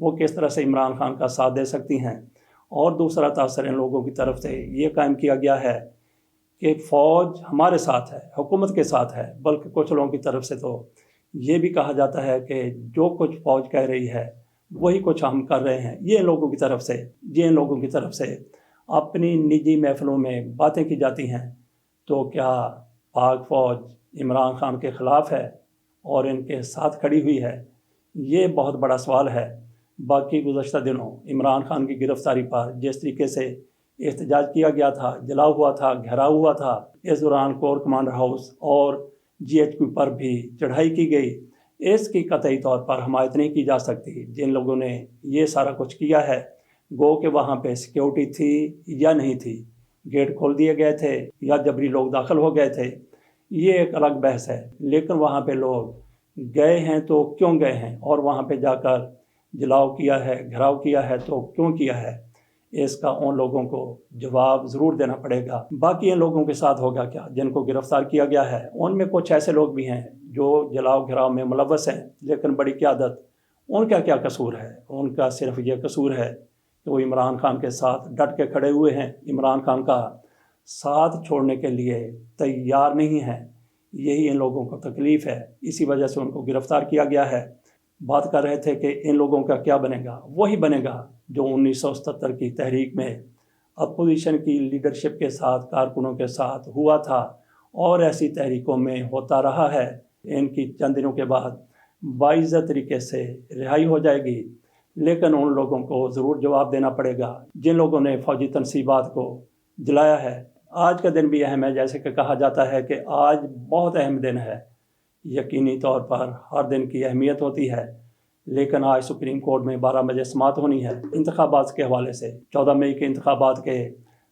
وہ کس طرح سے عمران خان کا ساتھ دے سکتی ہیں۔ اور دوسرا تاثر ان لوگوں کی طرف سے یہ قائم کیا گیا ہے کہ فوج ہمارے ساتھ ہے، حکومت کے ساتھ ہے، بلکہ کچھ لوگوں کی طرف سے تو یہ بھی کہا جاتا ہے کہ جو کچھ فوج کہہ رہی ہے وہی کچھ ہم کر رہے ہیں۔ یہ ان لوگوں کی طرف سے اپنی نجی محفلوں میں باتیں کی جاتی ہیں۔ تو کیا پاک فوج عمران خان کے خلاف ہے اور ان کے ساتھ کھڑی ہوئی ہے؟ یہ بہت بڑا سوال ہے۔ باقی گزشتہ دنوں عمران خان کی گرفتاری پر جس طریقے سے احتجاج کیا گیا تھا، جلاؤ ہوا تھا، گھیراؤ ہوا تھا، اس دوران کور کمانڈر ہاؤس اور GHQ پر بھی چڑھائی کی گئی، اس کی قطعی طور پر حمایت نہیں کی جا سکتی۔ جن لوگوں نے یہ سارا کچھ کیا ہے، گو کہ وہاں پہ سیکیورٹی تھی یا نہیں تھی، گیٹ کھول دیے گئے تھے یا جبری لوگ داخل ہو گئے تھے، یہ ایک الگ بحث ہے۔ لیکن وہاں پہ لوگ گئے ہیں تو کیوں گئے ہیں، اور وہاں پہ جا کر جلاؤ کیا ہے، گھراؤ کیا ہے تو کیوں کیا ہے، اس کا ان لوگوں کو جواب ضرور دینا پڑے گا۔ باقی ان لوگوں کے ساتھ ہوگا کیا جن کو گرفتار کیا گیا ہے؟ ان میں کچھ ایسے لوگ بھی ہیں جو جلاؤ گھراؤ میں ملوث ہیں، لیکن بڑی قیادت، ان کا کیا قصور ہے؟ ان کا صرف یہ قصور ہے کہ وہ عمران خان کے ساتھ ڈٹ کے کھڑے ہوئے ہیں، عمران خان کا ساتھ چھوڑنے کے لیے تیار نہیں ہیں۔ یہی ان لوگوں کو تکلیف ہے، اسی وجہ سے ان کو گرفتار کیا گیا ہے۔ بات کر رہے تھے کہ ان لوگوں کا کیا بنے گا؟ وہی بنے گا جو 1977 کی تحریک میں اپوزیشن کی لیڈرشپ کے ساتھ، کارکنوں کے ساتھ ہوا تھا اور ایسی تحریکوں میں ہوتا رہا ہے۔ ان کی چند دنوں کے بعد باعزت طریقے سے رہائی ہو جائے گی، لیکن ان لوگوں کو ضرور جواب دینا پڑے گا جن لوگوں نے فوجی تنصیبات کو جلایا ہے۔ آج کا دن بھی اہم ہے، جیسے کہ کہا جاتا ہے کہ آج بہت اہم دن ہے۔ یقینی طور پر ہر دن کی اہمیت ہوتی ہے، لیکن آج سپریم کورٹ میں 12 بجے سماعت ہونی ہے انتخابات کے حوالے سے۔ 14 مئی کے انتخابات کے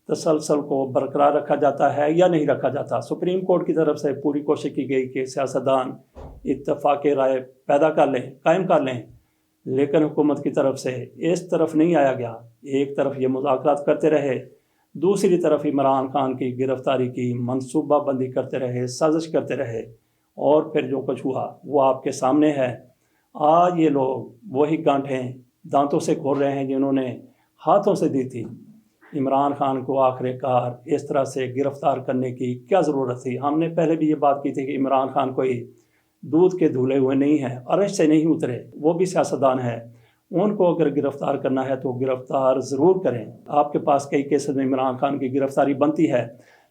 تسلسل کو برقرار رکھا جاتا ہے یا نہیں رکھا جاتا؟ سپریم کورٹ کی طرف سے پوری کوشش کی گئی کہ سیاستدان اتفاق رائے پیدا کر لیں، قائم کر لیں، لیکن حکومت کی طرف سے اس طرف نہیں آیا گیا۔ ایک طرف یہ مذاکرات کرتے رہے، دوسری طرف عمران خان کی گرفتاری کی منصوبہ بندی کرتے رہے، سازش کرتے رہے، اور پھر جو کچھ ہوا وہ آپ کے سامنے ہے۔ آج یہ لوگ وہی گانٹھیں دانتوں سے کھول رہے ہیں جنہوں نے ہاتھوں سے دی تھی۔ عمران خان کو آخر کار اس طرح سے گرفتار کرنے کی کیا ضرورت تھی؟ ہم نے پہلے بھی یہ بات کی تھی کہ عمران خان کوئی دودھ کے دھلے ہوئے نہیں ہیں، عرش سے نہیں اترے، وہ بھی سیاستدان ہے۔ ان کو اگر گرفتار کرنا ہے تو گرفتار ضرور کریں۔ آپ کے پاس کئی کیسز میں عمران خان کی گرفتاری بنتی ہے،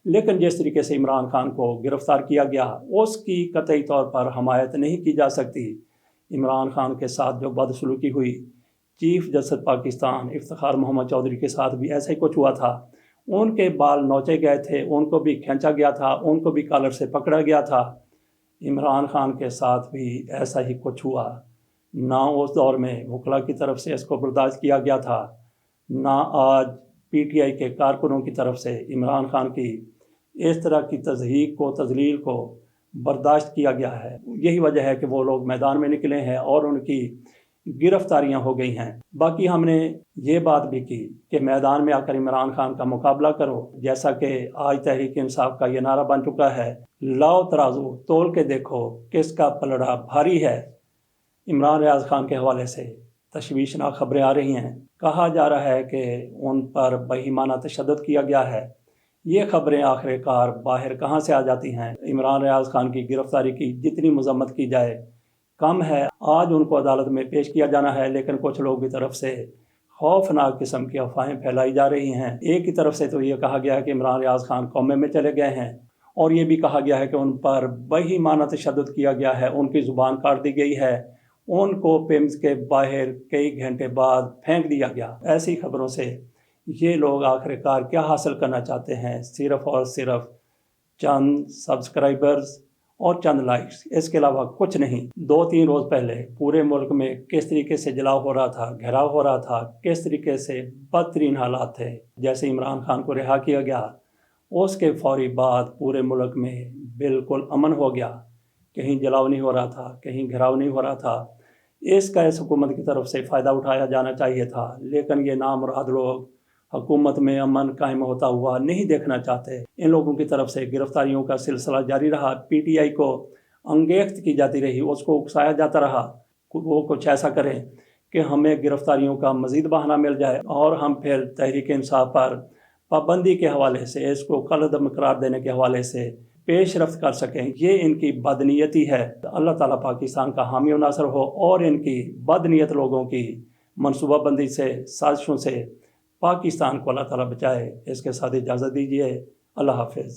لیکن جس طریقے سے عمران خان کو گرفتار کیا گیا اس کی قطعی طور پر حمایت نہیں کی جا سکتی۔ عمران خان کے ساتھ جو بدسلوکی ہوئی، چیف جسٹس پاکستان افتخار محمد چودھری کے ساتھ بھی ایسا ہی کچھ ہوا تھا۔ ان کے بال نوچے گئے تھے، ان کو بھی کھینچا گیا تھا، ان کو بھی کالر سے پکڑا گیا تھا۔ عمران خان کے ساتھ بھی ایسا ہی کچھ ہوا۔ نہ اس دور میں وکلا کی طرف سے اس کو برداشت کیا گیا تھا، نہ آج PTI کے کارکنوں کی طرف سے عمران خان کی اس طرح کی تضحیک کو، تذلیل کو برداشت کیا گیا ہے۔ یہی وجہ ہے کہ وہ لوگ میدان میں نکلے ہیں اور ان کی گرفتاریاں ہو گئی ہیں۔ باقی ہم نے یہ بات بھی کی کہ میدان میں آ کر عمران خان کا مقابلہ کرو، جیسا کہ آج تحریک انصاف کا یہ نعرہ بن چکا ہے، لاؤ ترازو تول کے دیکھو کس کا پلڑا بھاری ہے۔ عمران ریاض خان کے حوالے سے تشویشناک خبریں آ رہی ہیں۔ کہا جا رہا ہے کہ ان پر بہیمانہ تشدد کیا گیا ہے۔ یہ خبریں آخر کار باہر کہاں سے آ جاتی ہیں؟ عمران ریاض خان کی گرفتاری کی جتنی مذمت کی جائے کم ہے۔ آج ان کو عدالت میں پیش کیا جانا ہے، لیکن کچھ لوگوں کی طرف سے خوفناک قسم کی افواہیں پھیلائی جا رہی ہیں۔ ایک کی طرف سے تو یہ کہا گیا ہے کہ عمران ریاض خان کومے میں چلے گئے ہیں، اور یہ بھی کہا گیا ہے کہ ان پر بہیمانہ تشدد کیا گیا ہے، ان کی زبان کاٹ دی گئی ہے، ان کو پیمز کے باہر کئی گھنٹے بعد پھینک دیا گیا۔ ایسی خبروں سے یہ لوگ آخر کار کیا حاصل کرنا چاہتے ہیں؟ صرف اور صرف چند سبسکرائبرز اور چند لائکس، اس کے علاوہ کچھ نہیں۔ 2-3 روز پہلے پورے ملک میں کس طریقے سے جلاؤ ہو رہا تھا، گھیراؤ ہو رہا تھا، کس طریقے سے بدترین حالات تھے۔ جیسے عمران خان کو رہا کیا گیا، اس کے فوری بعد پورے ملک میں بالکل امن ہو گیا، کہیں جلاؤ نہیں ہو رہا تھا، کہیں گھیراؤ نہیں ہو رہا تھا۔ اس کا اس حکومت کی طرف سے فائدہ اٹھایا جانا چاہیے تھا، لیکن یہ نامراد لوگ حکومت میں امن قائم ہوتا ہوا نہیں دیکھنا چاہتے۔ ان لوگوں کی طرف سے گرفتاریوں کا سلسلہ جاری رہا، PTI کو انگیخت کی جاتی رہی، اس کو اکسایا جاتا رہا وہ کچھ ایسا کریں کہ ہمیں گرفتاریوں کا مزید بہانہ مل جائے اور ہم پھر تحریک انصاف پر پابندی کے حوالے سے، اس کو کالعدم قرار دینے کے حوالے سے پیش رفت کر سکیں۔ یہ ان کی بدنیتی ہے۔ اللہ تعالیٰ پاکستان کا حامی و ناصر ہو اور ان کی بدنیت لوگوں کی منصوبہ بندی سے، سازشوں سے پاکستان کو اللہ تعالیٰ بچائے۔ اس کے ساتھ اجازت دیجیے، اللہ حافظ۔